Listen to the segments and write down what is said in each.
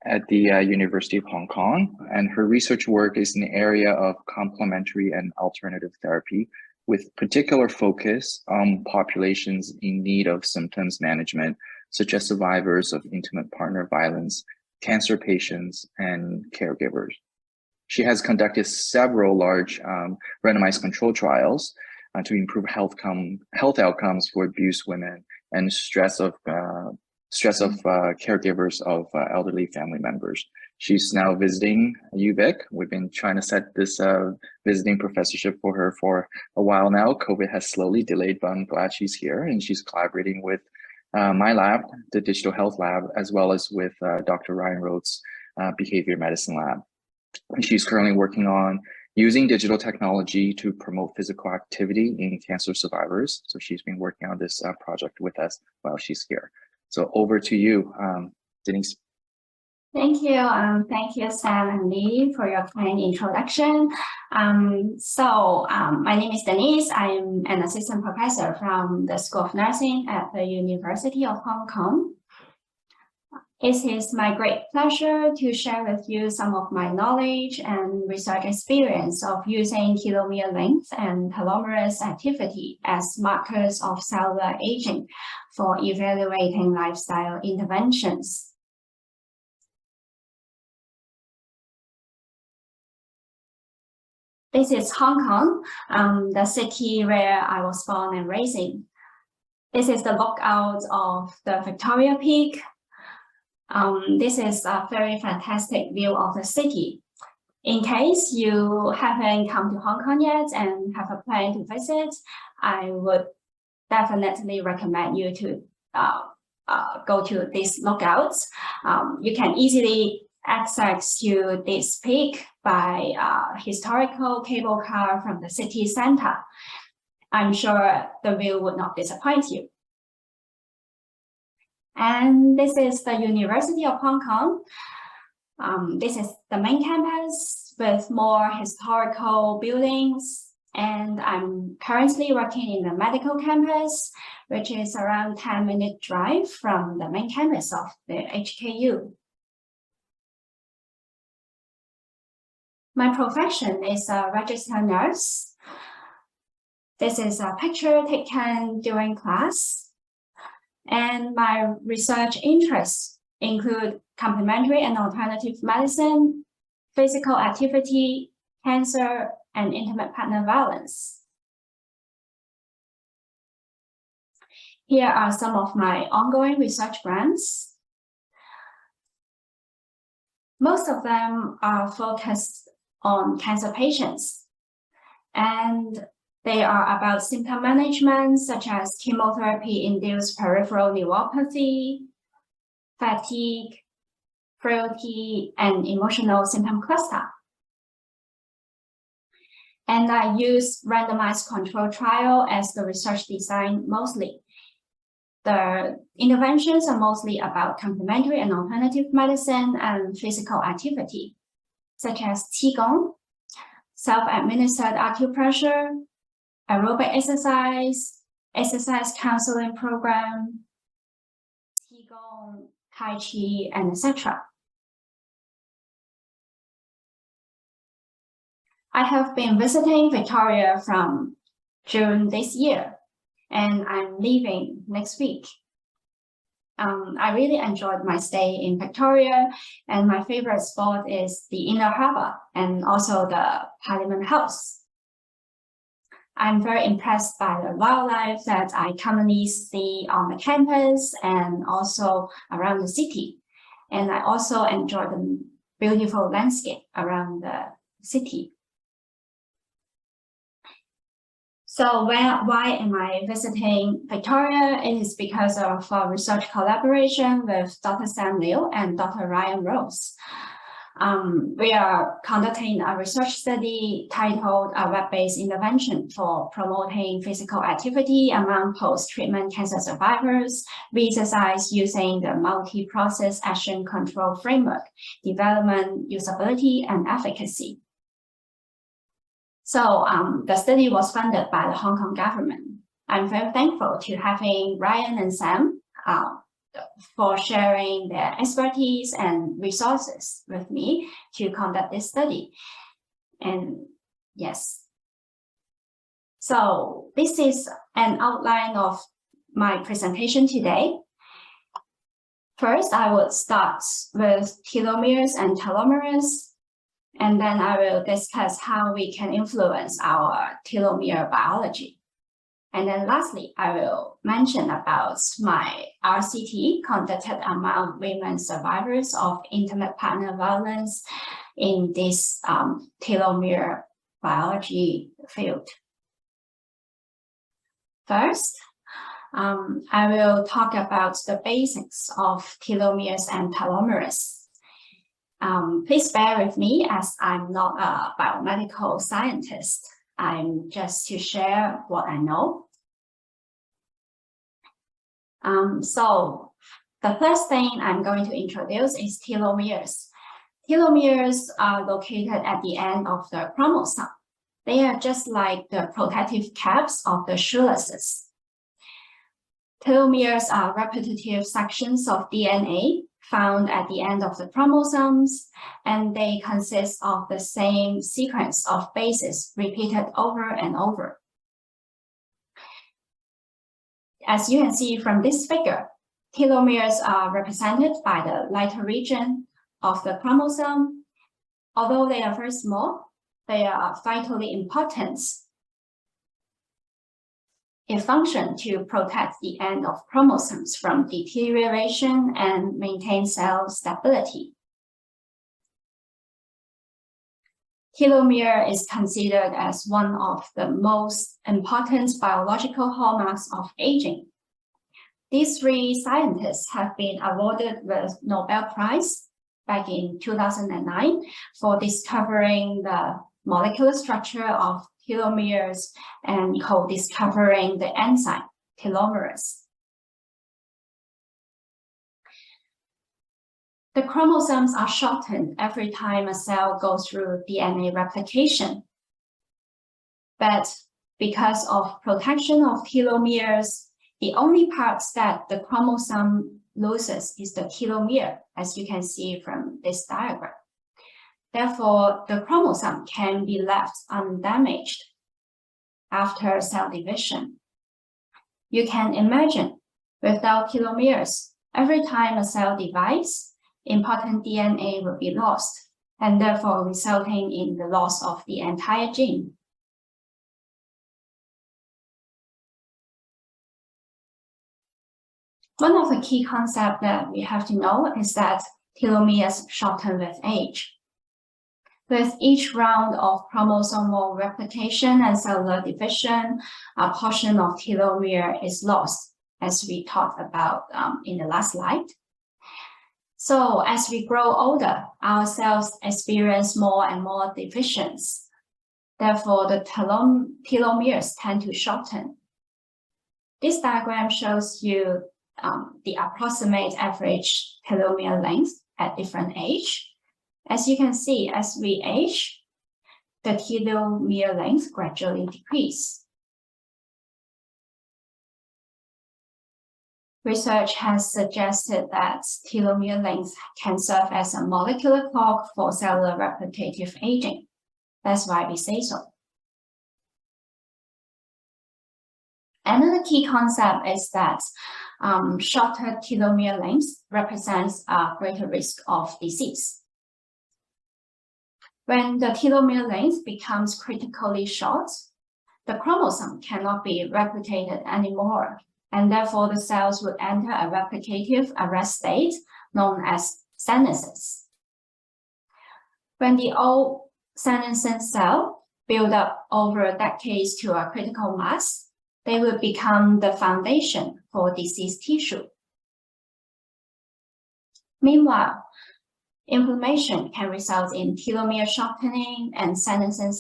at the University of Hong Kong, and her research work is in the area of complementary and alternative therapy, with particular focus on populations in need of symptoms management, such as survivors of intimate partner violence, cancer patients, and caregivers. She has conducted several large randomized control trials to improve health outcomes for abused women and stress of caregivers of elderly family members. She's now visiting UVic. We've been trying to set this visiting professorship for her for a while now. COVID has slowly delayed, but I'm glad she's here, and she's collaborating with my lab, the Digital Health Lab, as well as with Dr. Ryan Rhodes' Behavior Medicine Lab. And she's currently working on using digital technology to promote physical activity in cancer survivors. So she's been working on this project with us while she's here. So over to you, Denise. Thank you. Thank you, Sam and Lee, for your kind introduction. My name is Denise. I'm an assistant professor from the School of Nursing at the University of Hong Kong. It is my great pleasure to share with you some of my knowledge and research experience of using telomere length and telomerase activity as markers of cellular aging for evaluating lifestyle interventions. This is Hong Kong, the city where I was born and raised in. This is the lookout of the Victoria Peak. This is a very fantastic view of the city. In case you haven't come to Hong Kong yet and have a plan to visit, I would definitely recommend you to go to these lookouts. You can easily access to this peak by historical cable car from the city center. I'm sure the view would not disappoint you. And this is the University of Hong Kong. This is the main campus with more historical buildings. And I'm currently working in the medical campus, which is around 10-minute drive from the main campus of the HKU. My profession is a registered nurse. This is a picture taken during class. And my research interests include complementary and alternative medicine, physical activity, cancer, and intimate partner violence. Here are some of my ongoing research grants. Most of them are focused on cancer patients, and they are about symptom management, such as chemotherapy-induced peripheral neuropathy, fatigue, frailty, and emotional symptom cluster. And I use randomized control trial as the research design mostly. The interventions are mostly about complementary and alternative medicine and physical activity, such as Qigong, self-administered acupressure, aerobic exercise counseling program, Qigong, Tai Chi, and etc. I have been visiting Victoria from June this year, and I'm leaving next week. I really enjoyed my stay in Victoria, and my favorite spot is the Inner Harbour and also the Parliament House. I'm very impressed by the wildlife that I commonly see on the campus and also around the city. And I also enjoy the beautiful landscape around the city. So why am I visiting Victoria? It is because of a research collaboration with Dr. Sam Liu and Dr. Ryan Rhodes. We are conducting a research study titled A Web-Based Intervention for Promoting Physical Activity Among Post-Treatment Cancer Survivors, re-exercise using the Multi-Process Action Control Framework, Development, Usability, and Efficacy. So the study was funded by the Hong Kong government. I'm very thankful to having Ryan and Sam for sharing their expertise and resources with me to conduct this study. And yes, so this is an outline of my presentation today. First, I will start with telomeres and telomeres, and then I will discuss how we can influence our telomere biology. And then lastly, I will mention about my RCT conducted among women survivors of intimate partner violence in this telomere biology field. First, I will talk about the basics of telomeres and telomeres. Please bear with me as I'm not a biomedical scientist. I'm just to share what I know. So the first thing I'm going to introduce is telomeres. Telomeres are located at the end of the chromosome. They are just like the protective caps of the shoelaces. Telomeres are repetitive sections of DNA found at the end of the chromosomes, and they consist of the same sequence of bases repeated over and over. As you can see from this figure, telomeres are represented by the lighter region of the chromosome. Although they are very small, they are vitally important. It functions to protect the end of chromosomes from deterioration and maintain cell stability. Telomere is considered as one of the most important biological hallmarks of aging. These three scientists have been awarded with Nobel Prize back in 2009 for discovering the molecular structure of telomeres and co-discovering the enzyme Telomeres. The chromosomes are shortened every time a cell goes through DNA replication. But because of protection of telomeres, the only parts that the chromosome loses is the telomere, as you can see from this diagram. Therefore, the chromosome can be left undamaged after cell division. You can imagine, without telomeres, every time a cell divides, important DNA will be lost, and therefore resulting in the loss of the entire gene. One of the key concepts that we have to know is that telomeres shorten with age. With each round of chromosomal replication and cellular division, a portion of telomere is lost, as we talked about in the last slide. So as we grow older, our cells experience more and more divisions. Therefore, the telomeres tend to shorten. This diagram shows you the approximate average telomere length at different age. As you can see, as we age, the telomere length gradually decreases. Research has suggested that telomere length can serve as a molecular clock for cellular replicative aging. That's why we say so. Another key concept is that shorter telomere length represents a greater risk of disease. When the telomere length becomes critically short, the chromosome cannot be replicated anymore, and therefore the cells would enter a replicative arrest state known as senescence. When the old senescent cell build up over decades to a critical mass, they will become the foundation for diseased tissue. Meanwhile, inflammation can result in telomere shortening and senescent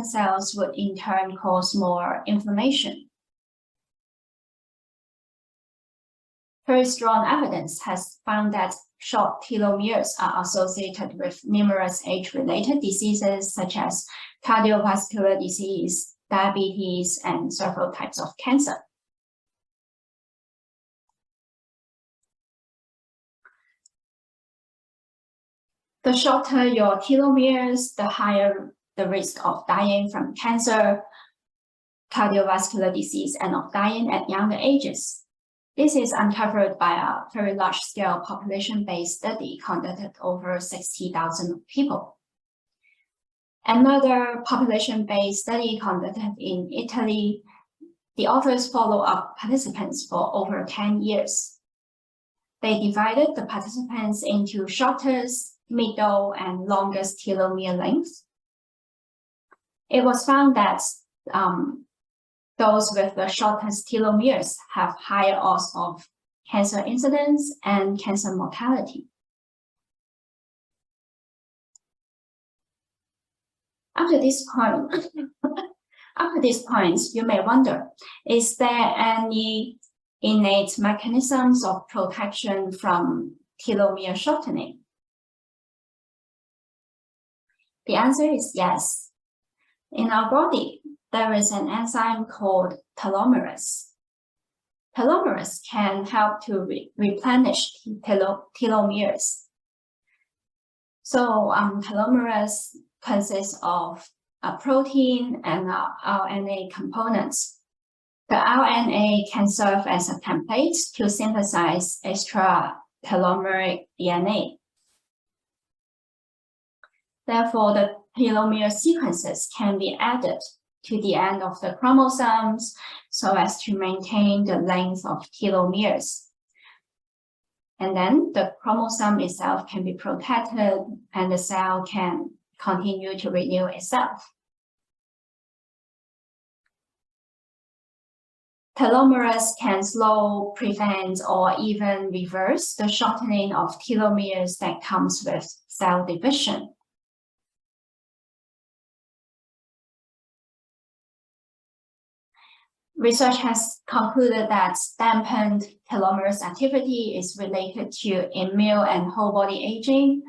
cells would in turn cause more inflammation. Very strong evidence has found that short telomeres are associated with numerous age-related diseases such as cardiovascular disease, diabetes, and several types of cancer. The shorter your telomeres, the higher the risk of dying from cancer, cardiovascular disease, and of dying at younger ages. This is uncovered by a very large-scale population-based study conducted over 60,000 people. Another population-based study conducted in Italy, the authors follow up participants for over 10 years. They divided the participants into shortest, middle, and longest telomere lengths. It was found that those with the shortest telomeres have higher odds of cancer incidence and cancer mortality. Up to this point, you may wonder, is there any innate mechanisms of protection from telomere shortening? The answer is yes. In our body, there is an enzyme called telomeres. Telomeres can help to replenish telomeres. So telomeres consists of a protein and RNA components. The RNA can serve as a template to synthesize extra telomeric DNA. Therefore, the telomere sequences can be added to the end of the chromosomes so as to maintain the length of telomeres. And then the chromosome itself can be protected and the cell can continue to renew itself. Telomeres can slow, prevent, or even reverse the shortening of telomeres that comes with cell division. Research has concluded that dampened telomerase activity is related to immune and whole body aging,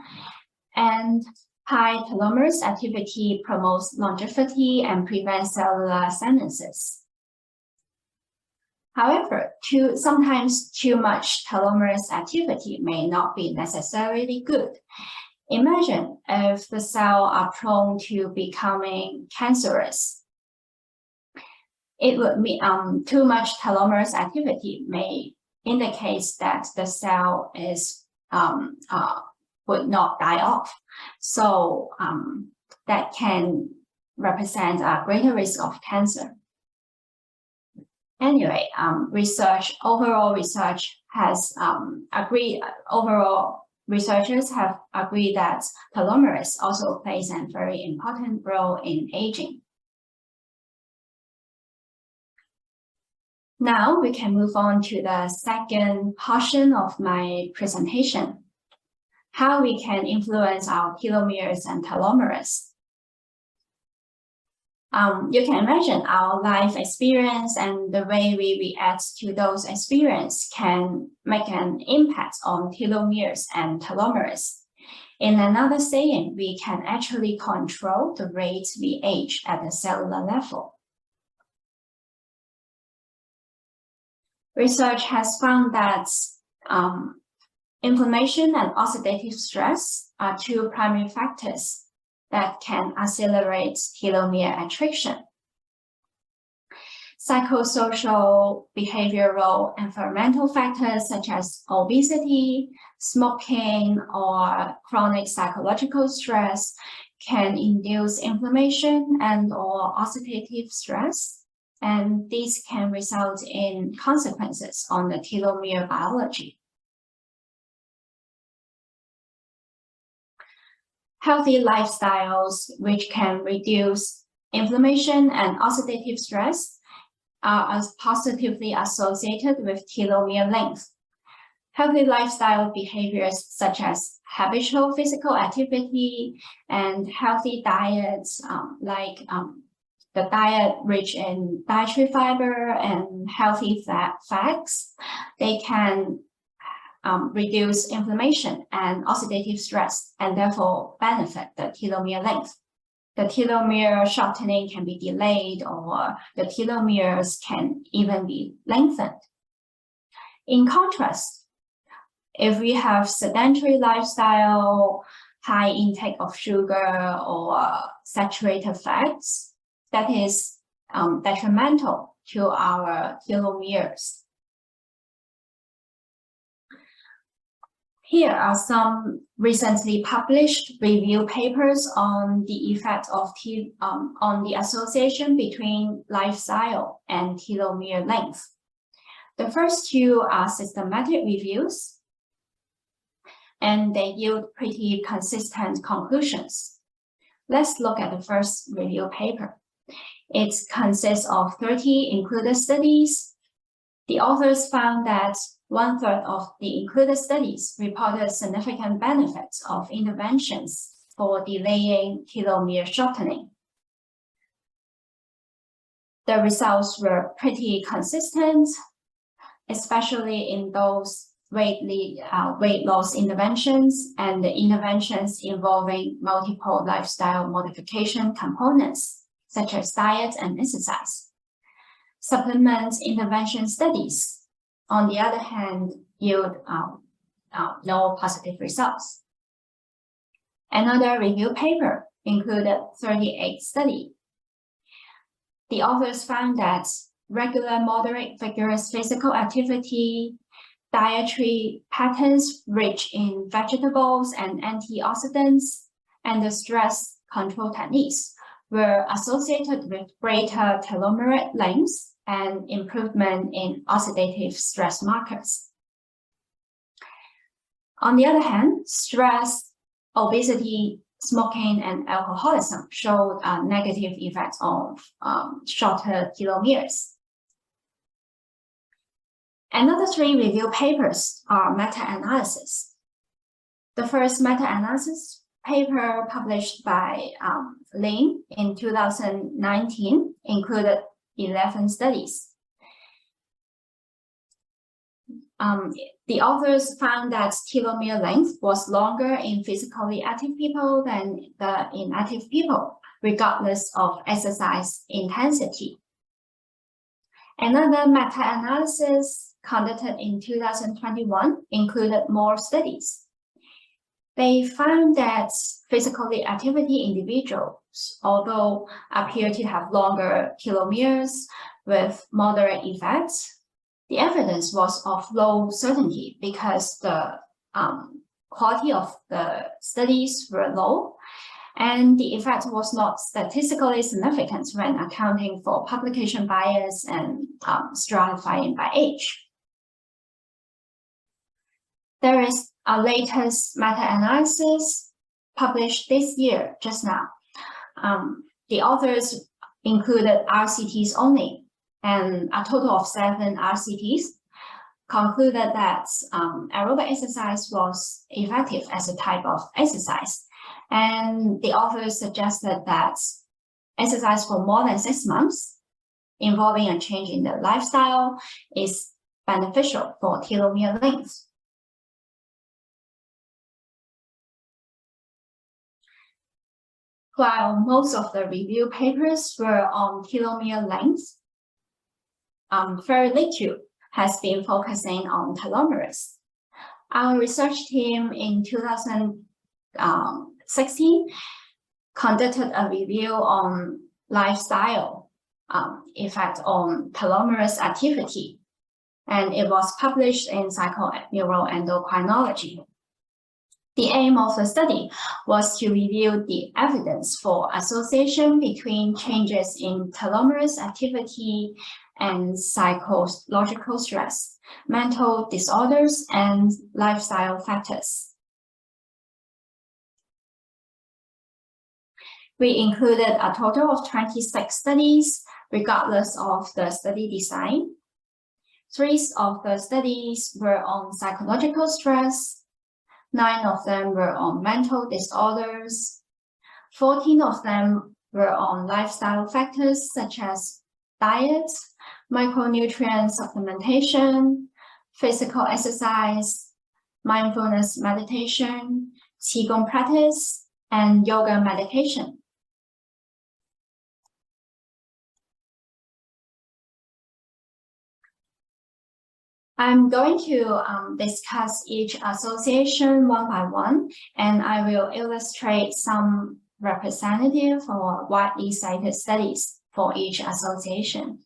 and high telomerase activity promotes longevity and prevents cellular senescence. However, sometimes too much telomerase activity may not be necessarily good. Imagine if the cells are prone to becoming cancerous. It would mean too much telomerase activity may indicate that the cell is would not die off. So that can represent a greater risk of cancer. Anyway, overall researchers have agreed that telomerase also plays a very important role in aging. Now we can move on to the second portion of my presentation, how we can influence our telomeres and telomeres. You can imagine our life experience and the way we react to those experiences can make an impact on telomeres and telomeres. In another saying, we can actually control the rate we age at the cellular level. Research has found that inflammation and oxidative stress are two primary factors that can accelerate telomere attrition. Psychosocial, behavioral, environmental factors such as obesity, smoking, or chronic psychological stress can induce inflammation and/or oxidative stress, and these can result in consequences on the telomere biology. Healthy lifestyles, which can reduce inflammation and oxidative stress, are positively associated with telomere length. Healthy lifestyle behaviors such as habitual physical activity and healthy diets the diet rich in dietary fiber and healthy fats, they can reduce inflammation and oxidative stress and therefore benefit the telomere length. The telomere shortening can be delayed or the telomeres can even be lengthened. In contrast, if we have sedentary lifestyle, high intake of sugar or saturated fats that is detrimental to our telomeres. Here are some recently published review papers on the effect of on the association between lifestyle and telomere length. The first two are systematic reviews, and they yield pretty consistent conclusions. Let's look at the first review paper. It consists of 30 included studies. The authors found that 1/3 of the included studies reported significant benefits of interventions for delaying telomere shortening. The results were pretty consistent, especially in those weight loss interventions and the interventions involving multiple lifestyle modification components, such as diet and exercise. Supplement intervention studies, on the other hand, yield no positive results. Another review paper included 38 studies. The authors found that regular moderate vigorous physical activity, dietary patterns rich in vegetables and antioxidants, and the stress control techniques were associated with greater telomere lengths and improvement in oxidative stress markers. On the other hand, stress, obesity, smoking, and alcoholism showed negative effects of shorter telomeres. Another 3 review papers are meta-analysis. The first meta-analysis paper published by Lin in 2019 included 11 studies. The authors found that telomere length was longer in physically active people than the inactive people, regardless of exercise intensity. Another meta-analysis conducted in 2021 included more studies. They found that physically activity individuals, although appear to have longer telomeres with moderate effects, the evidence was of low certainty because the quality of the studies were low, and the effect was not statistically significant when accounting for publication bias and stratifying by age. There is a latest meta-analysis published this year, just now. The authors included RCTs only, and a total of 7 RCTs concluded that aerobic exercise was effective as a type of exercise. And the authors suggested that exercise for more than 6 months involving a change in the lifestyle is beneficial for telomere length. While most of the review papers were on telomere length, very little has been focusing on telomeres. Our research team in 2016 conducted a review on lifestyle effect on telomeres activity, and it was published in Psychoneuroendocrinology. The aim of the study was to review the evidence for association between changes in telomeres activity and psychological stress, mental disorders, and lifestyle factors. We included a total of 26 studies, regardless of the study design. 3 of the studies were on psychological stress, 9 of them were on mental disorders, 14 of them were on lifestyle factors such as diet, micronutrient supplementation, physical exercise, mindfulness meditation, Qigong practice, and yoga meditation. I'm going to discuss each association one by one, and I will illustrate some representative or widely cited studies for each association.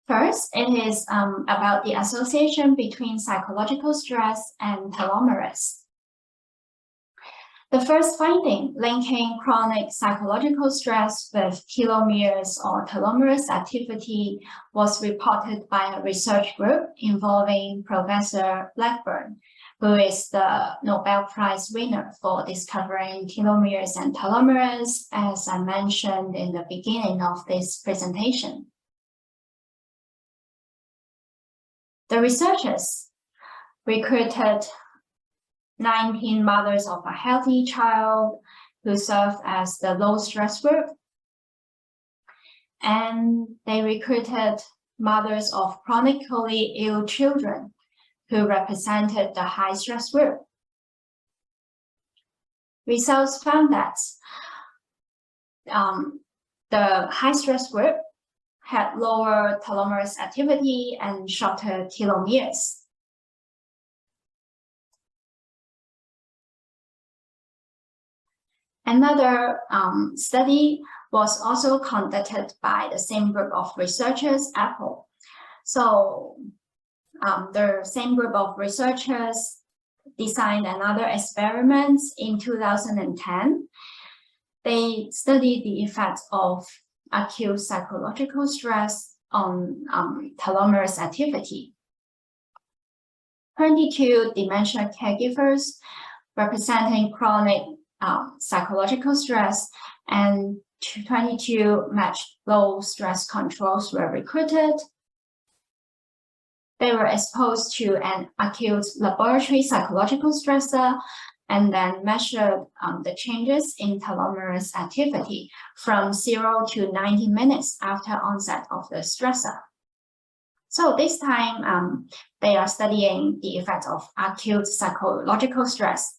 First, it is about the association between psychological stress and telomeres. The first finding linking chronic psychological stress with telomeres or telomerase activity was reported by a research group involving Professor Blackburn, who is the Nobel Prize winner for discovering telomeres and telomeres, as I mentioned in the beginning of this presentation. The researchers recruited 19 mothers of a healthy child who served as the low stress group. And they recruited mothers of chronically ill children who represented the high stress group. Results found that the high stress group had lower telomerase activity and shorter telomeres. Another study was also conducted by the same group of researchers, Apple. So the same group of researchers designed another experiment in 2010. They studied the effects of acute psychological stress on telomerase activity. 22 dementia caregivers representing chronic psychological stress and 22 matched low stress controls were recruited. They were exposed to an acute laboratory psychological stressor and then measured the changes in telomerase activity from 0 to 90 minutes after onset of the stressor. So this time, they are studying the effects of acute psychological stress.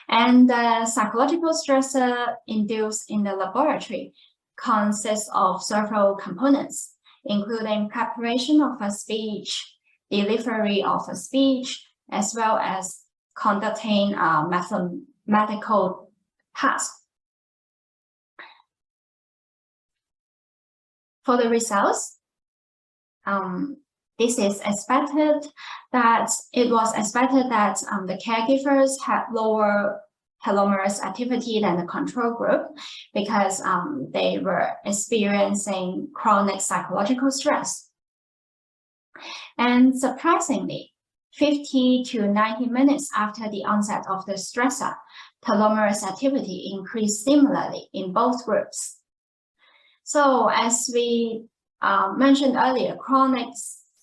And the psychological stressor induced in the laboratory consists of several components, including preparation of a speech, delivery of a speech, as well as conducting mathematical tasks. For the results, it was expected that the caregivers had lower telomerase activity than the control group because they were experiencing chronic psychological stress. And surprisingly, 50 to 90 minutes after the onset of the stressor, telomerase activity increased similarly in both groups. So as we mentioned earlier, chronic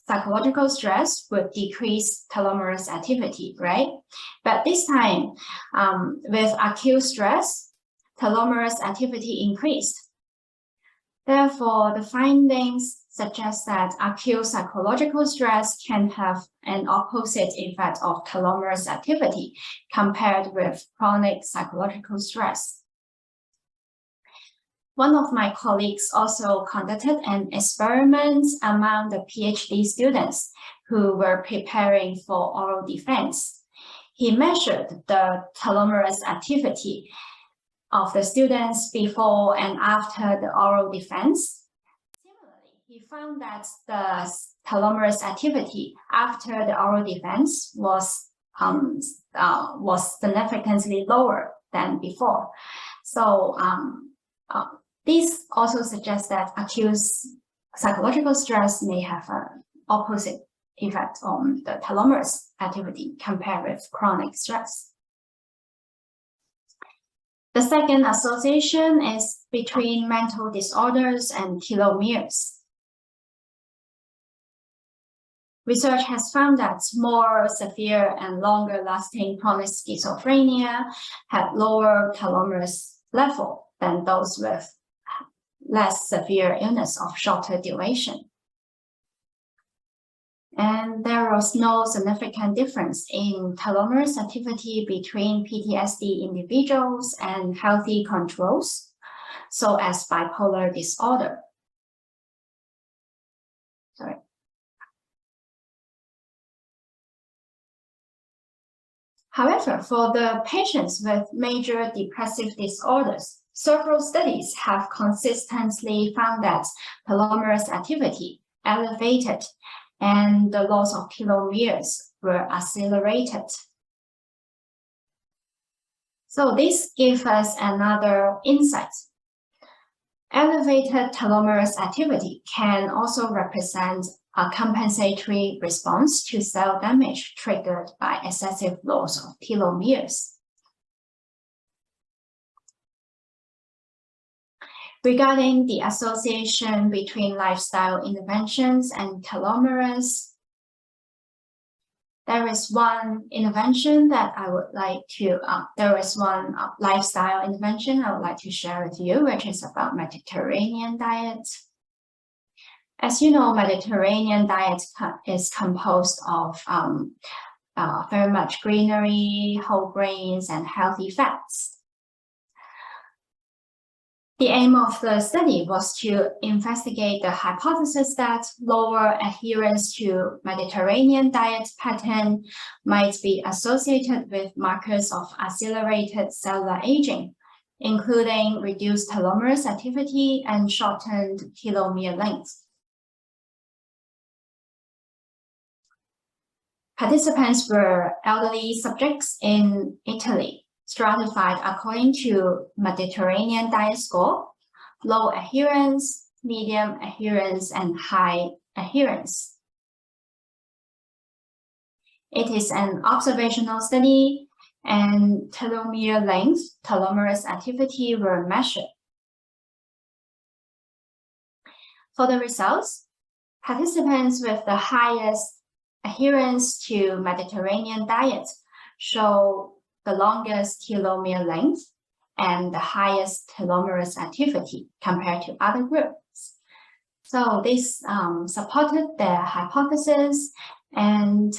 psychological stress would decrease telomerase activity, right? But this time, with acute stress, telomerase activity increased. Therefore, the findings suggest that acute psychological stress can have an opposite effect of telomerase activity compared with chronic psychological stress. One of my colleagues also conducted an experiment among the PhD students who were preparing for oral defense. He measured the telomerase activity of the students before and after the oral defense. Similarly, he found that the telomerase activity after the oral defense was significantly lower than before. So this also suggests that acute psychological stress may have an opposite effect on the telomerase activity compared with chronic stress. The second association is between mental disorders and telomeres. Research has found that more severe and longer-lasting chronic schizophrenia had lower telomerase level than those with less severe illness of shorter duration. And there was no significant difference in telomerase activity between PTSD individuals and healthy controls, so as bipolar disorder. Sorry. However, for the patients with major depressive disorders, several studies have consistently found that telomerase activity elevated and the loss of telomeres were accelerated. So this gives us another insight. Elevated telomerase activity can also represent a compensatory response to cell damage triggered by excessive loss of telomeres. Regarding the association between lifestyle interventions and telomeres, there is one intervention that I would like to, lifestyle intervention I would like to share with you, which is about Mediterranean diet. As you know, Mediterranean diet is composed of very much greenery, whole grains, and healthy fats. The aim of the study was to investigate the hypothesis that lower adherence to Mediterranean diet pattern might be associated with markers of accelerated cellular aging, including reduced telomerase activity and shortened telomere length. Participants were elderly subjects in Italy, stratified according to Mediterranean diet score, low adherence, medium adherence, and high adherence. It is an observational study, and telomere length, telomerase activity were measured. For the results, participants with the highest adherence to Mediterranean diet show the longest telomere length and the highest telomerase activity compared to other groups. So this supported their hypothesis and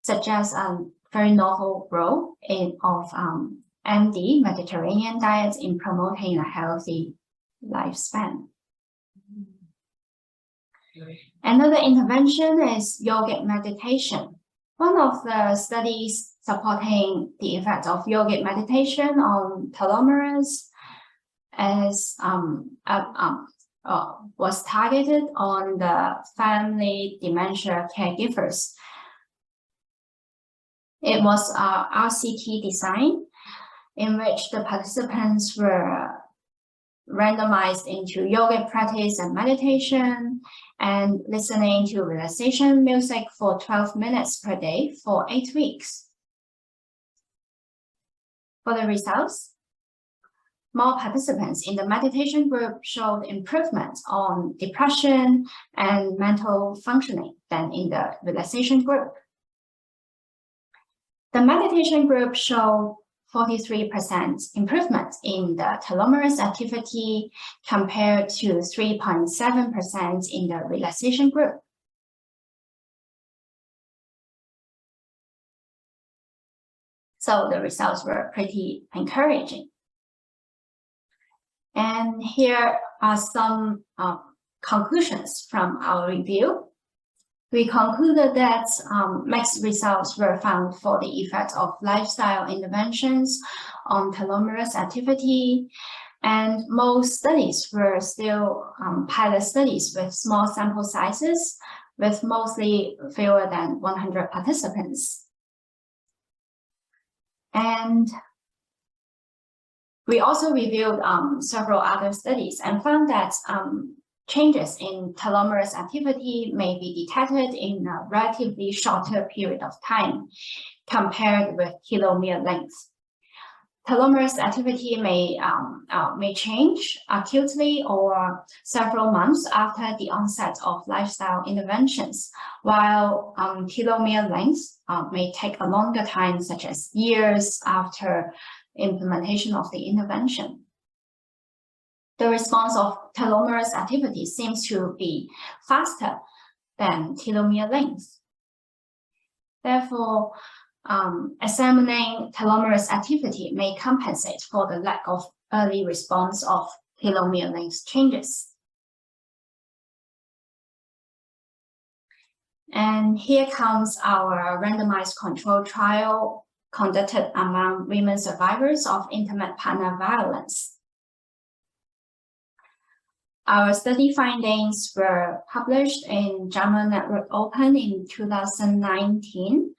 suggests a very novel role of MD, Mediterranean diet, in promoting a healthy lifespan. Another intervention is yogic meditation. One of the studies supporting the effect of yogic meditation on telomeres was targeted on the family dementia caregivers. It was a RCT design in which the participants were randomized into yogic practice and meditation and listening to relaxation music for 12 minutes per day for 8 weeks. For the results, more participants in the meditation group showed improvement on depression and mental functioning than in the relaxation group. The meditation group showed 43% improvement in the telomerase activity compared to 3.7% in the relaxation group. So the results were pretty encouraging. And here are some conclusions from our review. We concluded that mixed results were found for the effect of lifestyle interventions on telomerase activity, and most studies were still pilot studies with small sample sizes, with mostly fewer than 100 participants. And we also reviewed several other studies and found that changes in telomerase activity may be detected in a relatively shorter period of time compared with telomere length. Telomerase activity may change acutely or several months after the onset of lifestyle interventions, while telomere length may take a longer time, such as years after implementation of the intervention. The response of telomerase activity seems to be faster than telomere length. Therefore, examining telomerase activity may compensate for the lack of early response of telomere length changes. And here comes our randomized control trial conducted among women survivors of intimate partner violence. Our study findings were published in JAMA Network Open in 2019.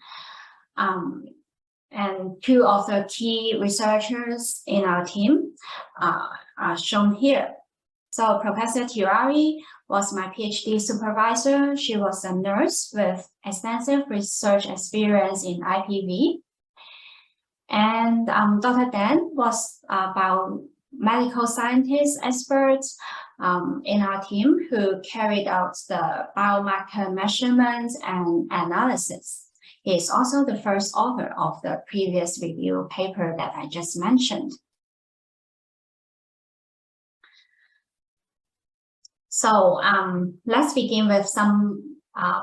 And two of the key researchers in our team are shown here. So Professor Tirari was my PhD supervisor. She was a nurse with extensive research experience in IPV. And Dr. Dan was a biomedical scientist expert in our team who carried out the biomarker measurements and analysis. He is also the first author of the previous review paper that I just mentioned. So let's begin with some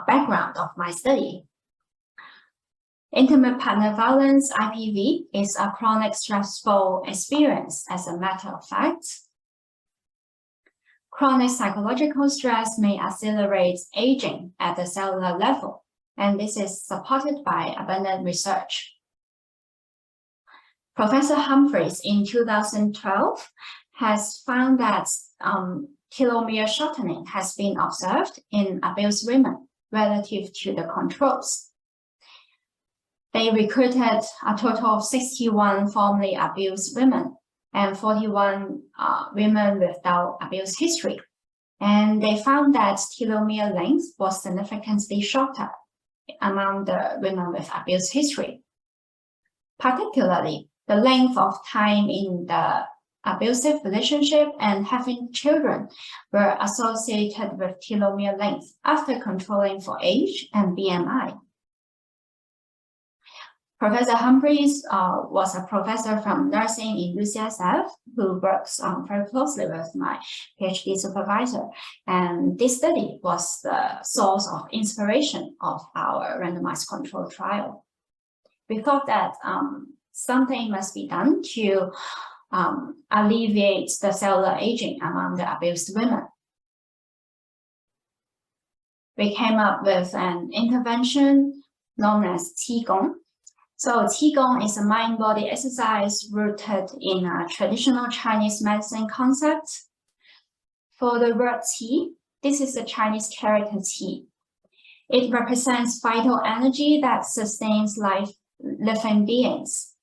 background of my study. Intimate partner violence, IPV, is a chronic stressful experience, as a matter of fact. Chronic psychological stress may accelerate aging at the cellular level, and this is supported by abundant research. Professor Humphreys in 2012 has found that telomere shortening has been observed in abused women relative to the controls. They recruited a total of 61 formerly abused women and 41 women without abuse history. And they found that telomere length was significantly shorter among the women with abuse history. Particularly, the length of time in the abusive relationship and having children were associated with telomere length after controlling for age and BMI. Professor Humphreys was a professor from nursing in UCSF who works very closely with my PhD supervisor. And this study was the source of inspiration of our randomized control trial. We thought that something must be done to alleviate the cellular aging among the abused women. We came up with an intervention known as Qigong. So Qigong is a mind-body exercise rooted in a traditional Chinese medicine concept. For the word Qi, this is the Chinese character Qi. It represents vital energy that sustains living beings.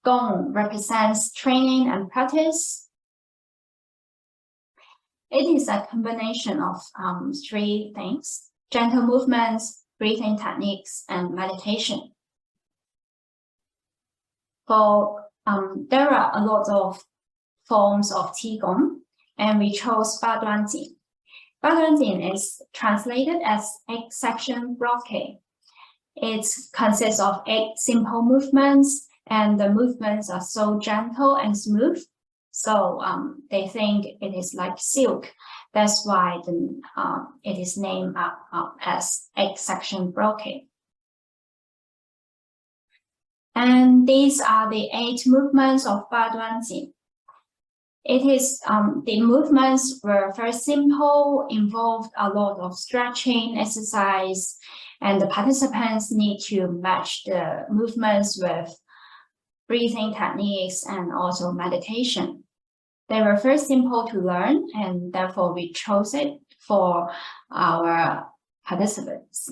Gong represents training and practice. It is a combination of three things: gentle movements, breathing techniques, and meditation. There are a lot of forms of Qigong, and we chose Baduanjing. Baduanjing is translated as 8-section blockade. It consists of 8 simple movements, and the movements are so gentle and smooth. So they think it is like silk. That's why it is named as 8-section blockade. And these are the 8 movements of Baduanjing. It is the movements were very simple, involved a lot of stretching exercise, and the participants need to match the movements with breathing techniques and also meditation. They were very simple to learn, and therefore we chose it for our participants.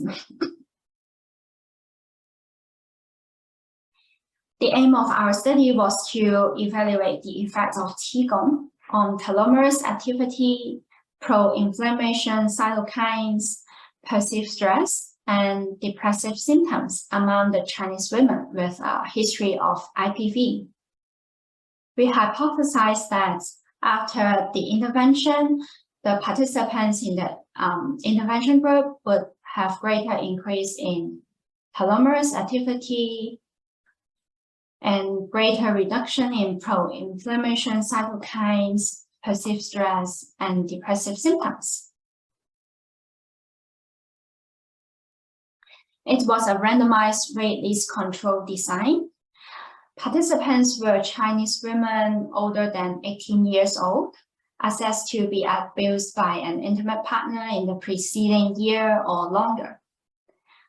The aim of our study was to evaluate the effects of Qigong on telomeres activity, pro-inflammation cytokines, perceived stress, and depressive symptoms among the Chinese women with a history of IPV. We hypothesized that after the intervention, the participants in the intervention group would have greater increase in telomeres activity, and greater reduction in pro-inflammation cytokines, perceived stress, and depressive symptoms. It was a randomized rate-list control design. Participants were Chinese women older than 18 years old, assessed to be abused by an intimate partner in the preceding year or longer.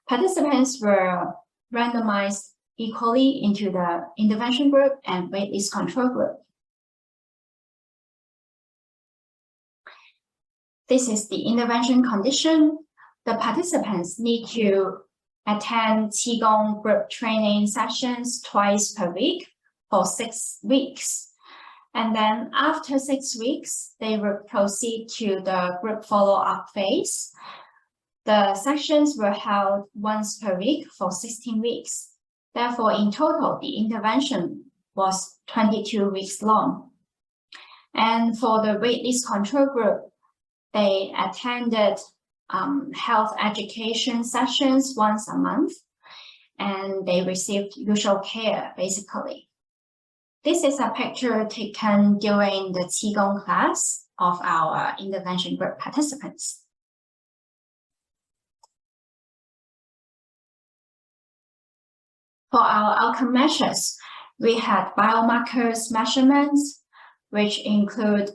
Participants were randomized equally into the intervention group and waitlist control group. This is the intervention condition. The participants need to attend Qigong group training sessions twice per week for 6 weeks. And then after 6 weeks, they will proceed to the group follow-up phase. The sessions were held once per week for 16 weeks. Therefore, in total, the intervention was 22 weeks long. And for the waitlist control group, they attended health education sessions once a month, and they received usual care, basically. This is a picture taken during the Qigong class of our intervention group participants. For our outcome measures, we had biomarkers measurements, which include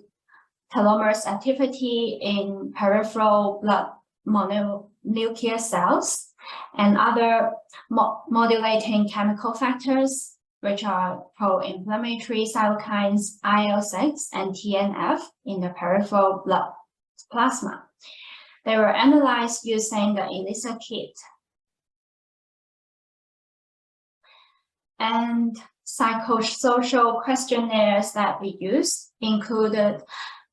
telomerase activity in peripheral blood mononuclear cells and other modulating chemical factors, which are pro-inflammatory cytokines IL-6 and TNF in the peripheral blood plasma. They were analyzed using the ELISA kit. And psychosocial questionnaires that we used included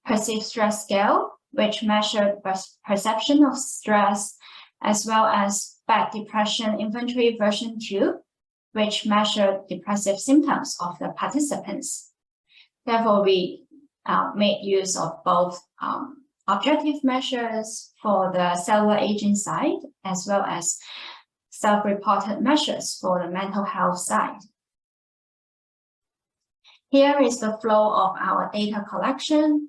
perceived stress scale, which measured perception of stress, as well as bad depression inventory version 2, which measured depressive symptoms of the participants. Therefore, we made use of both objective measures for the cellular aging side, as well as self-reported measures for the mental health side. Here is the flow of our data collection.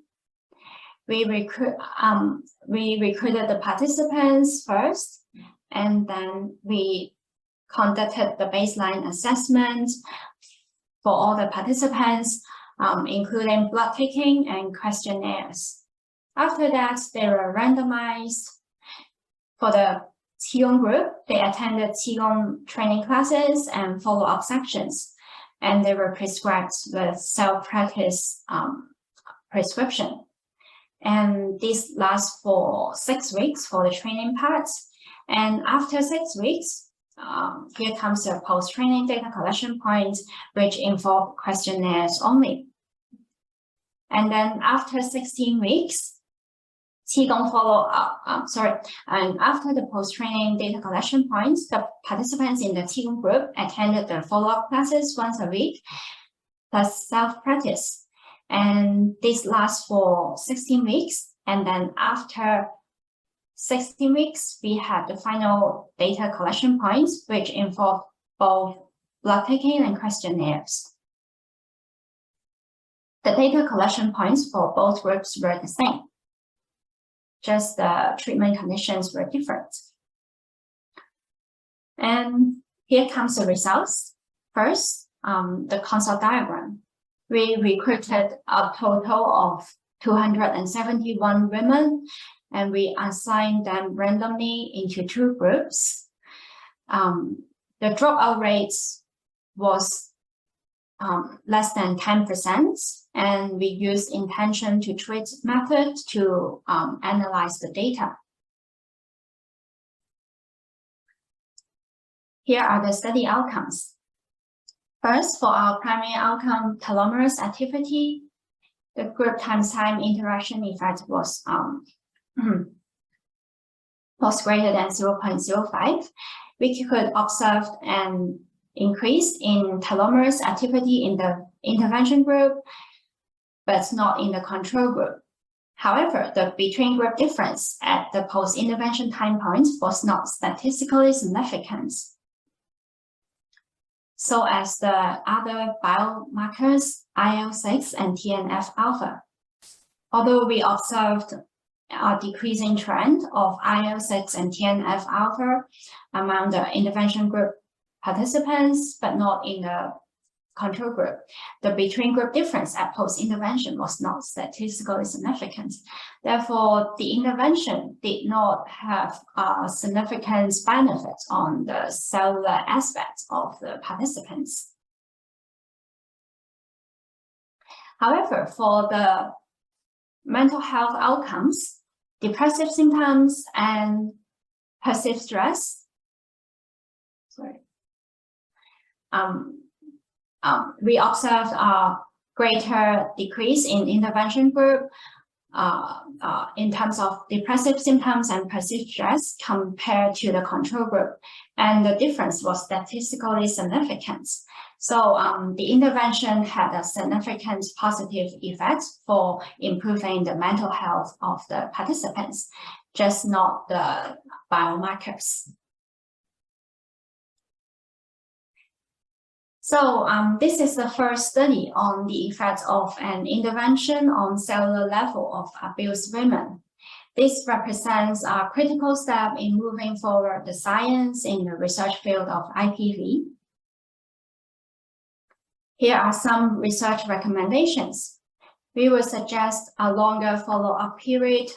We recruited the participants first, and then we conducted the baseline assessment for all the participants, including blood taking and questionnaires. After that, they were randomized. For the Qigong group, they attended Qigong training classes and follow-up sections, and they were prescribed with self-practice prescription. And this lasts for 6 weeks for the training parts. And after 6 weeks, here comes the post-training data collection point, which involve questionnaires only. And then after 16 weeks, Qigong follow-up, and after the post-training data collection points, the participants in the Qigong group attended the follow-up classes once a week, plus self-practice. And this lasts for 16 weeks. And then after 16 weeks, we had the final data collection points, which involve both blood taking and questionnaires. The data collection points for both groups were the same. Just the treatment conditions were different. And here comes the results. First, the consult diagram. We recruited a total of 271 women, and we assigned them randomly into 2 groups. The dropout rates was less than 10%, and we used intention to treat method to analyze the data. Here are the study outcomes. First, for our primary outcome, telomerase activity, the group times time interaction effect was greater than 0.05. We could observe an increase in telomerase activity in the intervention group, but not in the control group. However, the between group difference at the post-intervention time point was not statistically significant. So as the other biomarkers, IL-6 and TNF-alpha. Although we observed a decreasing trend of IL-6 and TNF-alpha among the intervention group participants, but not in the control group, the between group difference at post-intervention was not statistically significant. Therefore, the intervention did not have a significant benefit on the cellular aspect of the participants. However, for the mental health outcomes, depressive symptoms and perceived stress, we observed a greater decrease in intervention group in terms of depressive symptoms and perceived stress compared to the control group, and the difference was statistically significant. So the intervention had a significant positive effect for improving the mental health of the participants, just not the biomarkers. So this is the first study on the effects of an intervention on cellular level of abused women. This represents a critical step in moving forward the science in the research field of IPV. Here are some research recommendations. We will suggest a longer follow-up period,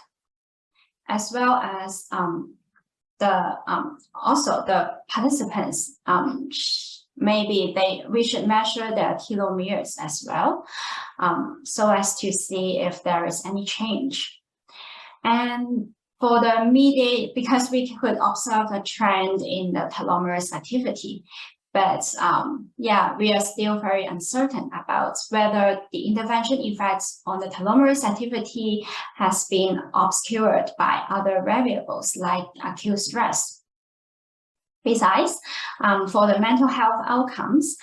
as well as also the participants. We should measure their telomeres as well, so as to see if there is any change. And for the mediate, because we could observe a trend in the telomerase activity, but yeah, we are still very uncertain about whether the intervention effects on the telomerase activity has been obscured by other variables like acute stress. Besides, for the mental health outcomes,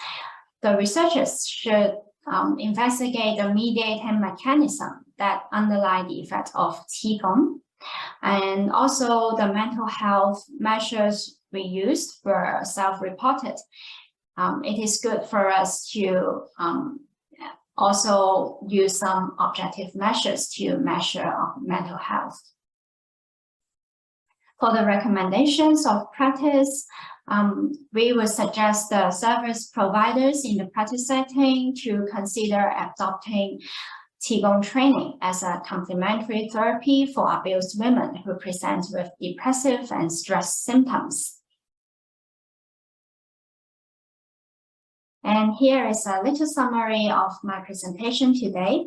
the researchers should investigate the mediating mechanism that underlie the effect of Qigong, and also the mental health measures we used were self-reported. It is good for us to also use some objective measures to measure mental health. For the recommendations of practice, we would suggest the service providers in the practice setting to consider adopting Tigong training as a complementary therapy for abused women who present with depressive and stress symptoms. And here is a little summary of my presentation today.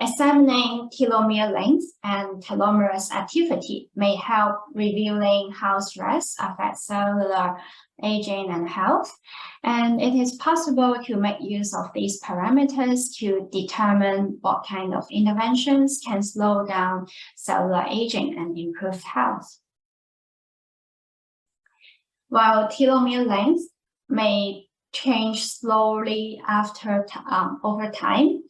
Examining telomere length and telomerase activity may help revealing how stress affects cellular aging and health, and it is possible to make use of these parameters to determine what kind of interventions can slow down cellular aging and improve health. While telomere length may change slowly over time,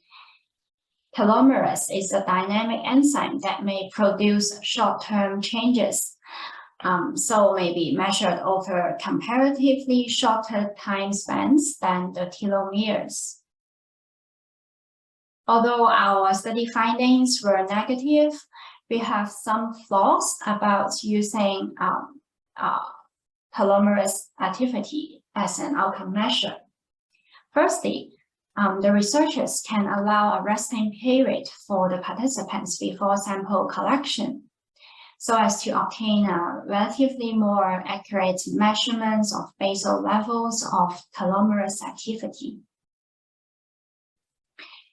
telomerase is a dynamic enzyme that may produce short-term changes, so may be measured over comparatively shorter time spans than the telomeres. Although our study findings were negative, we have some flaws about using telomerase activity as an outcome measure. Firstly, the researchers can allow a resting period for the participants before sample collection, so as to obtain a relatively more accurate measurements of basal levels of telomerase activity.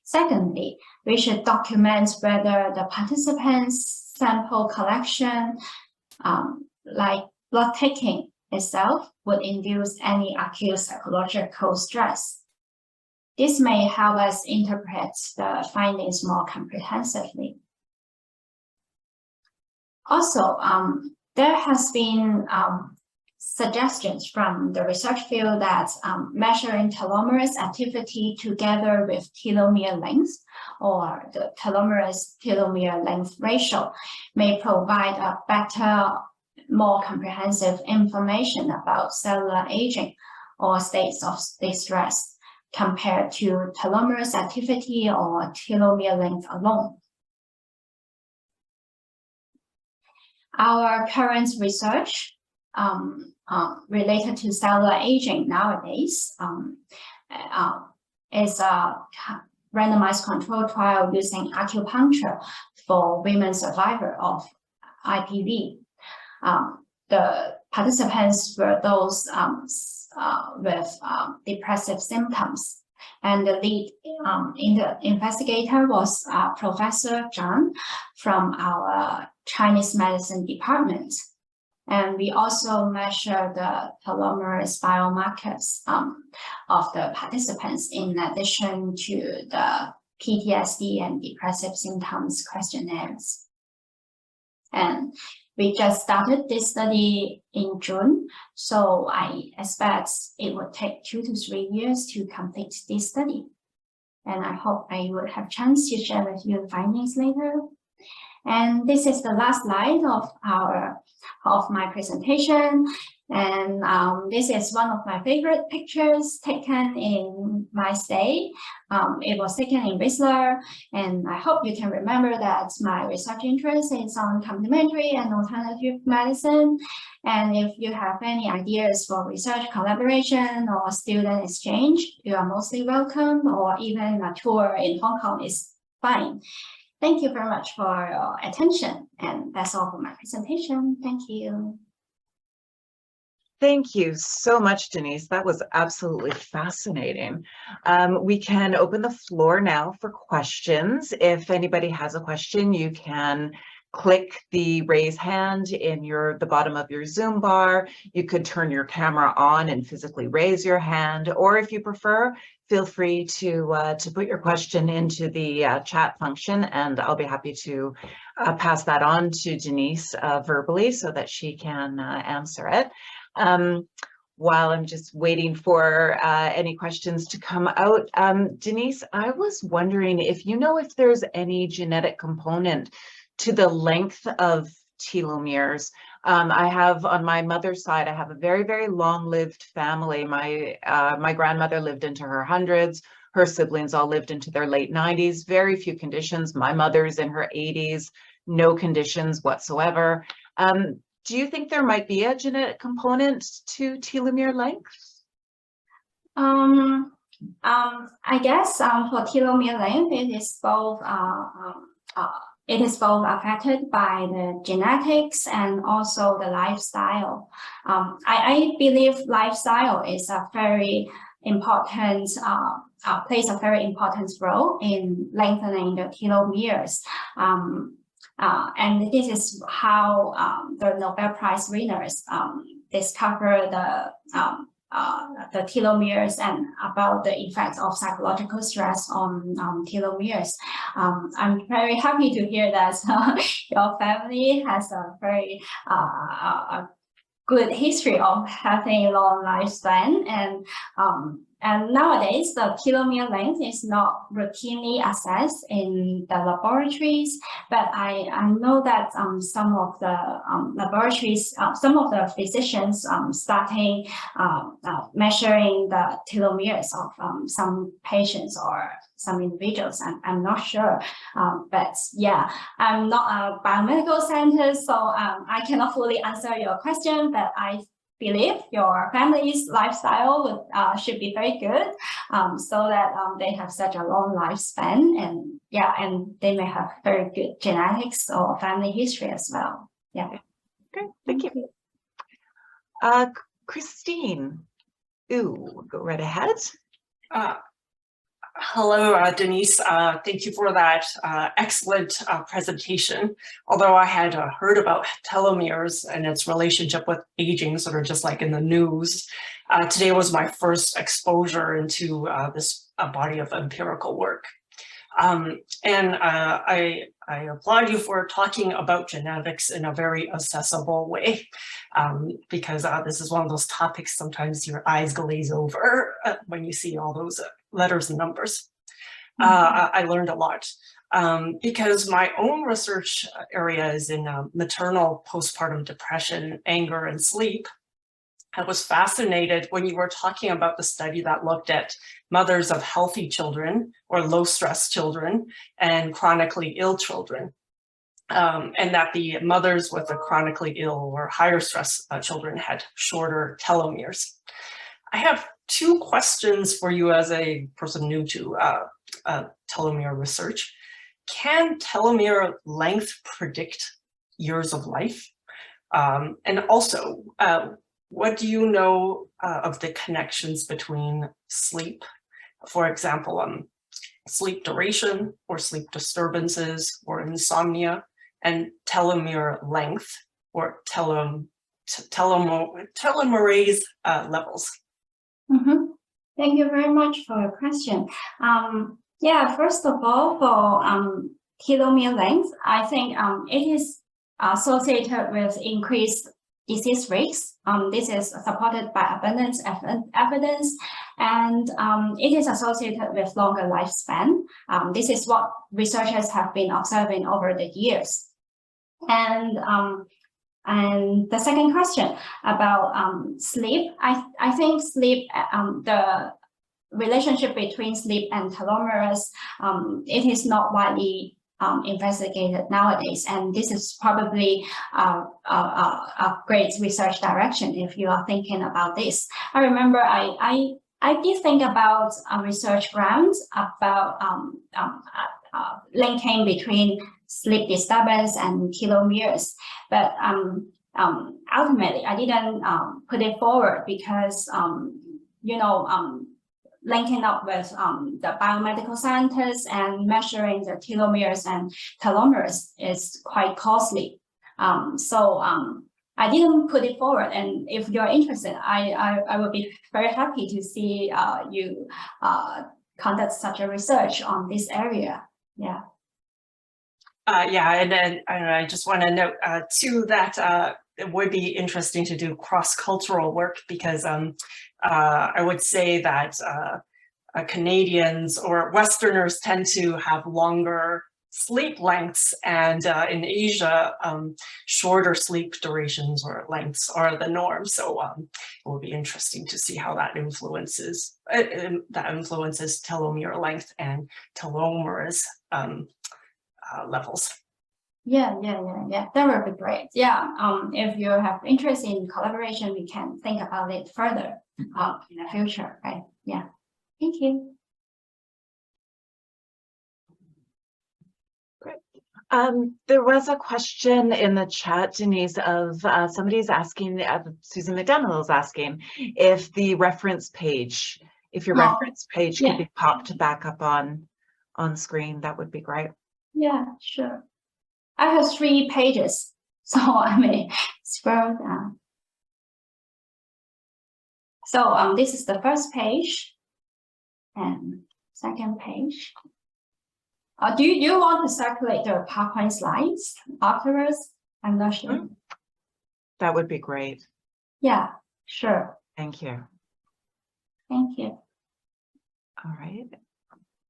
Secondly, we should document whether the participants' sample collection, like blood taking itself, would induce any acute psychological stress. This may help us interpret the findings more comprehensively. Also, there has been suggestions from the research field that measuring telomerase activity together with telomere length, or the telomerase-telomere length ratio, may provide a better, more comprehensive information about cellular aging or states of distress compared to telomerase activity or telomere length alone. Our current research related to cellular aging nowadays is a randomized controlled trial using acupuncture for women survivors of IPV. The participants were those with depressive symptoms. And the lead investigator was Professor Cheung from our Chinese medicine department. And we also measure the telomerase biomarkers of the participants in addition to the PTSD and depressive symptoms questionnaires. And we just started this study in June, so I expect it would take 2 to 3 years to complete this study. And I hope I will have a chance to share with you the findings later. And this is the last slide of my presentation. And this is one of my favorite pictures taken in my stay. It was taken in Whistler, and I hope you can remember that my research interest is on complementary and alternative medicine. And if you have any ideas for research collaboration or student exchange, you are mostly welcome, or even a tour in Hong Kong is fine. Thank you very much for your attention, and that's all for my presentation. Thank you. Thank you so much, Denise. That was absolutely fascinating. We can open the floor now for questions. If anybody has a question, you can click the raise hand in the bottom of your Zoom bar. You could turn your camera on and physically raise your hand, or if you prefer, feel free to put your question into the chat function, and I'll be happy to pass that on to Denise verbally so that she can answer it. While I'm just waiting for any questions to come out, Denise, I was wondering if you know if there's any genetic component to the length of telomeres. I have, on my mother's side, I have a very, very long-lived family. My grandmother lived into her hundreds. Her siblings all lived into their late 90s. Very few conditions. My mother's in her 80s. No conditions whatsoever. Do you think there might be a genetic component to telomere length? I guess for telomere length, it is both affected by the genetics and also the lifestyle. I believe lifestyle is a very important, plays a very important role in lengthening the telomeres. And this is how the Nobel Prize winners discover the telomeres and about the effects of psychological stress on telomeres. I'm very happy to hear that your family has a very good history of having a long lifespan, and nowadays the telomere length is not routinely assessed in the laboratories, but I know that some of the laboratories, some of the physicians starting measuring the telomeres of some patients or some individuals. I'm not sure, but yeah, I'm not a biomedical scientist, so I cannot fully answer your question, but I believe your family's lifestyle should be very good, so that they have such a long lifespan, and yeah, and they may have very good genetics or family history as well. Yeah. Okay, thank you. Christine, go right ahead. Hello, Denise. Thank you for that excellent presentation. Although I had heard about telomeres and its relationship with aging, sort of just like in the news, today was my first exposure into this body of empirical work. And I applaud you for talking about genetics in a very accessible way, because this is one of those topics sometimes your eyes glaze over when you see all those letters and numbers. I learned a lot because my own research area is in maternal postpartum depression, anger, and sleep. I was fascinated when you were talking about the study that looked at mothers of healthy children or low stress children and chronically ill children, and that the mothers with the chronically ill or higher stress children had shorter telomeres. I have two questions for you as a person new to telomere research. Can telomere length predict years of life? And also, what do you know of the connections between sleep, for example, sleep duration or sleep disturbances or insomnia, and telomere length or telomerase levels? Mm-hmm. Thank you very much for your question. Yeah, first of all, for telomere length, I think it is associated with increased disease risks. This is supported by abundant evidence, and it is associated with longer lifespan. This is what researchers have been observing over the years. And the second question about sleep, I think sleep, the relationship between sleep and telomeres, it is not widely investigated nowadays, and this is probably a great research direction if you are thinking about this. I remember I did think about research grants about linking between sleep disturbance and telomeres, but ultimately I didn't put it forward because linking up with the biomedical scientists and measuring the telomeres and telomeres is quite costly. So I didn't put it forward. And if you're interested, I would be very happy to see you conduct such a research on this area. Yeah. Yeah, and then I just want to note too that it would be interesting to do cross-cultural work, because I would say that Canadians or Westerners tend to have longer sleep lengths, and in Asia, shorter sleep durations or lengths are the norm. So it will be interesting to see how that influences telomere length and telomeres levels. Yeah. That would be great. Yeah. If you have interest in collaboration, we can think about it further in the future, right? Yeah. Thank you. Great. There was a question in the chat, Denise, of somebody's asking, Susan McDonald is asking if the reference page, if your reference page could be popped back up on screen, that would be great. Yeah, sure. I have 3 pages, so I may scroll down. So this is the first page and second page. Do you want to circulate the PowerPoint slides afterwards? I'm not sure. That would be great. Yeah, sure. Thank you. Thank you. All right.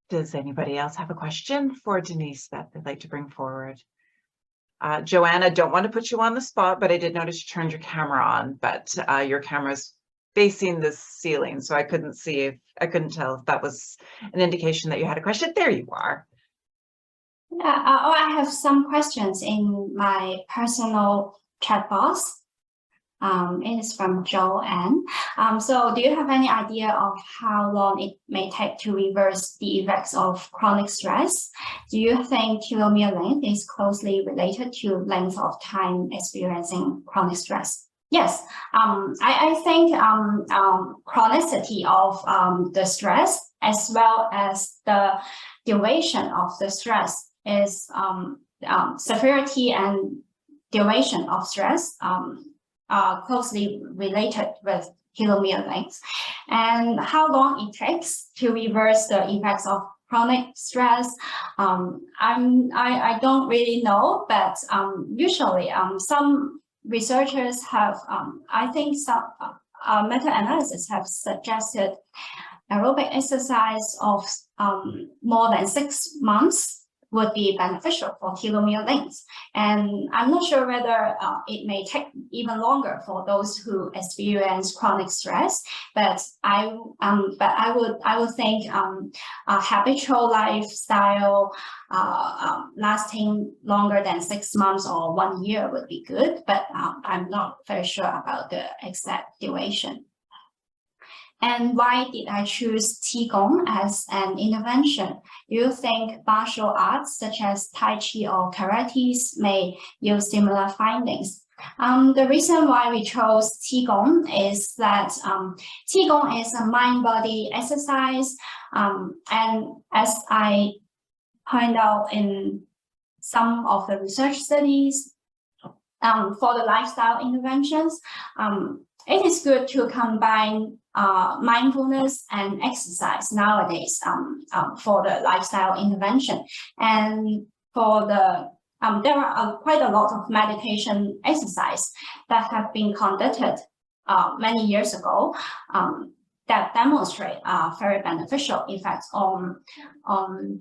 Does anybody else have a question for Denise that they'd like to bring forward? Joanne, I don't want to put you on the spot, but I did notice you turned your camera on, but your camera's facing the ceiling, so I couldn't tell if that was an indication that you had a question. There you are. Yeah, I have some questions in my personal chat box. It is from Joanne. So do you have any idea of how long it may take to reverse the effects of chronic stress? Do you think telomere length is closely related to length of time experiencing chronic stress? Yes, I think chronicity of the stress as well as the duration of the stress is severity and duration of stress are closely related with telomere length, and how long it takes to reverse the effects of chronic stress. I don't really know, but usually some researchers have, I think some meta-analysis have suggested aerobic exercise of more than 6 months would be beneficial for telomere length. And I'm not sure whether it may take even longer for those who experience chronic stress, but I would think a habitual lifestyle lasting longer than 6 months or 1 year would be good, but I'm not very sure about the exact duration. And why did I choose Qigong as an intervention? Do you think martial arts such as Tai Chi or Karate may use similar findings? The reason why we chose Qigong is that Qigong is a mind-body exercise, and as I point out in some of the research studies, for the lifestyle interventions, it is good to combine mindfulness and exercise nowadays for the lifestyle intervention. And for the there are quite a lot of meditation exercise that have been conducted many years ago that demonstrate very beneficial effects on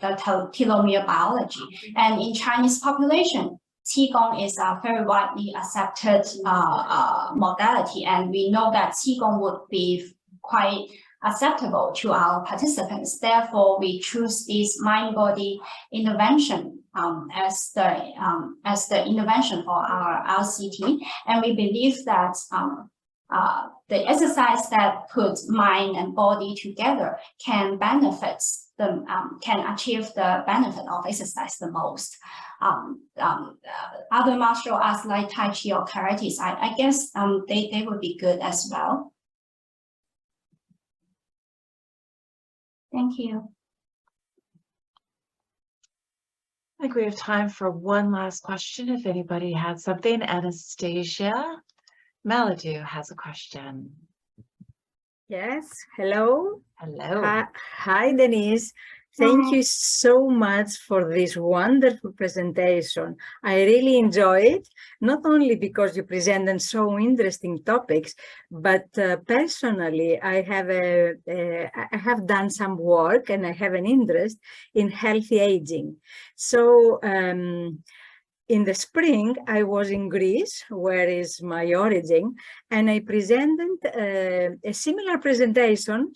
the telomere biology. And in Chinese population, Qigong is a very widely accepted modality, and we know that Qigong would be quite acceptable to our participants. Therefore, we choose this mind-body intervention as the intervention for our RCT, and we believe that the exercise that puts mind and body together can benefit them, can achieve the benefit of exercise the most. Other martial arts like Tai Chi or Karate, I guess they would be good as well. Thank you. I think we have time for one last question if anybody had something. Anastasia Maladu has a question. Yes, hello. Hello. Hi, Denise. Thank you so much for this wonderful presentation. I really enjoy it, not only because you presented so interesting topics, but personally, I have done some work and I have an interest in healthy aging. So in the spring, I was in Greece, where is my origin, and I presented a similar presentation,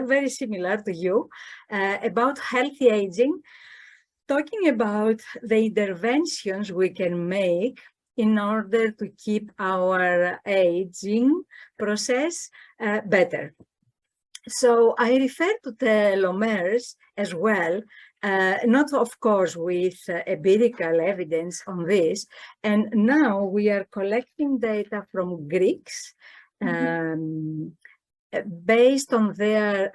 very similar to you, about healthy aging, talking about the interventions we can make in order to keep our aging process better. So I refer to telomeres as well, not of course with empirical evidence on this. And now we are collecting data from Greeks based on their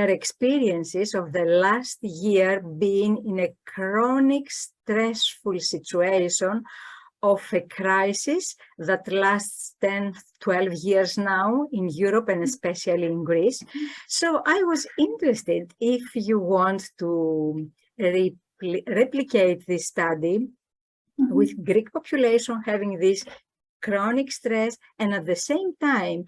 experiences of the last year being in a chronic stressful situation of a crisis that lasts 10, 12 years now in Europe and especially in Greece. So I was interested if you want to replicate this study with Greek population having this chronic stress and at the same time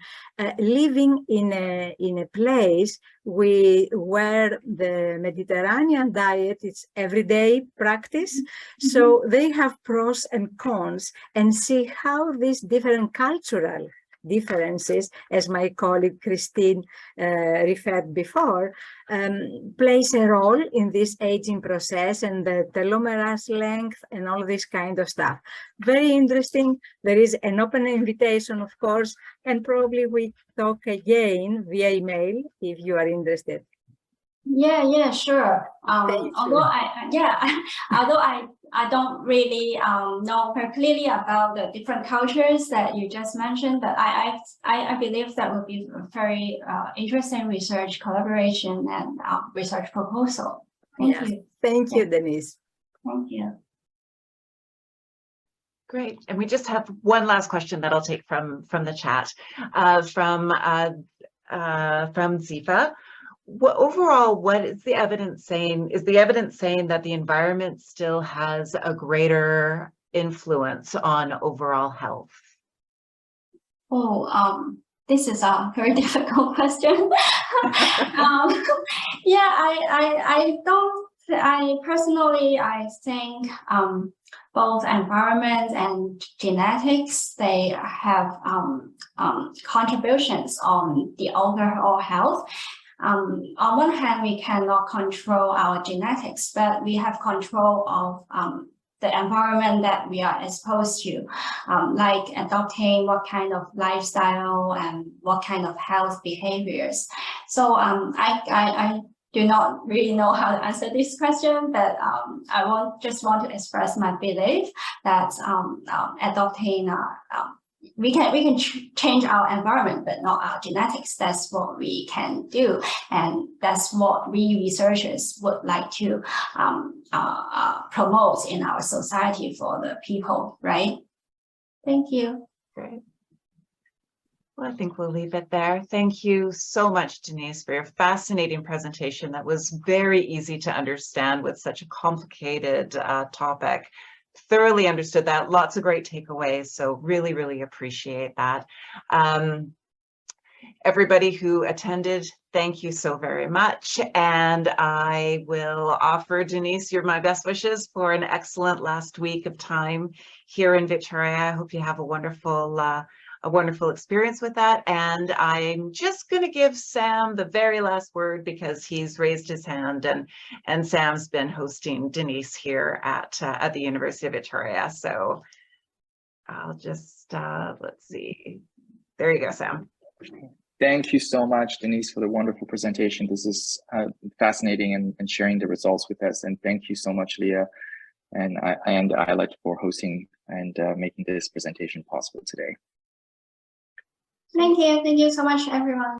living in a place where the Mediterranean diet is everyday practice. So they have pros and cons, and see how these different cultural differences, as my colleague Christine referred before, plays a role in this aging process and the telomerase length and all this kind of stuff. Very interesting. There is an open invitation, of course, and probably we talk again via email if you are interested. Yeah, sure. Although I don't really know very clearly about the different cultures that you just mentioned, but I believe that would be a very interesting research collaboration and research proposal. Thank you. Thank you, Denise. Thank you. Great. And we just have one last question that I'll take from the chat from Zifa. Overall, what is the evidence saying? Is the evidence saying that the environment still has a greater influence on overall health? Oh, this is a very difficult question. Yeah, I personally think both environment and genetics, they have contributions on the overall health. On one hand, we cannot control our genetics, but we have control of the environment that we are exposed to, like adopting what kind of lifestyle and what kind of health behaviors. So I do not really know how to answer this question, but I just want to express my belief that adopting we can change our environment, but not our genetics. That's what we can do, and that's what we researchers would like to promote in our society for the people, right? Thank you. Great. Well, I think we'll leave it there. Thank you so much, Denise, for your fascinating presentation. That was very easy to understand with such a complicated topic. Thoroughly understood that. Lots of great takeaways. So really, really appreciate that. Everybody who attended, thank you so very much. And I will offer, Denise, my best wishes for an excellent last week of time here in Victoria. I hope you have a wonderful experience with that. And I'm just going to give Sam the very last word because he's raised his hand, and Sam's been hosting Denise here at the University of Victoria. So I'll just, let's see. There you go, Sam. Thank you so much, Denise, for the wonderful presentation. This is fascinating and sharing the results with us. And thank you so much, Leah and ILET for hosting and making this presentation possible today. Thank you so much, everyone.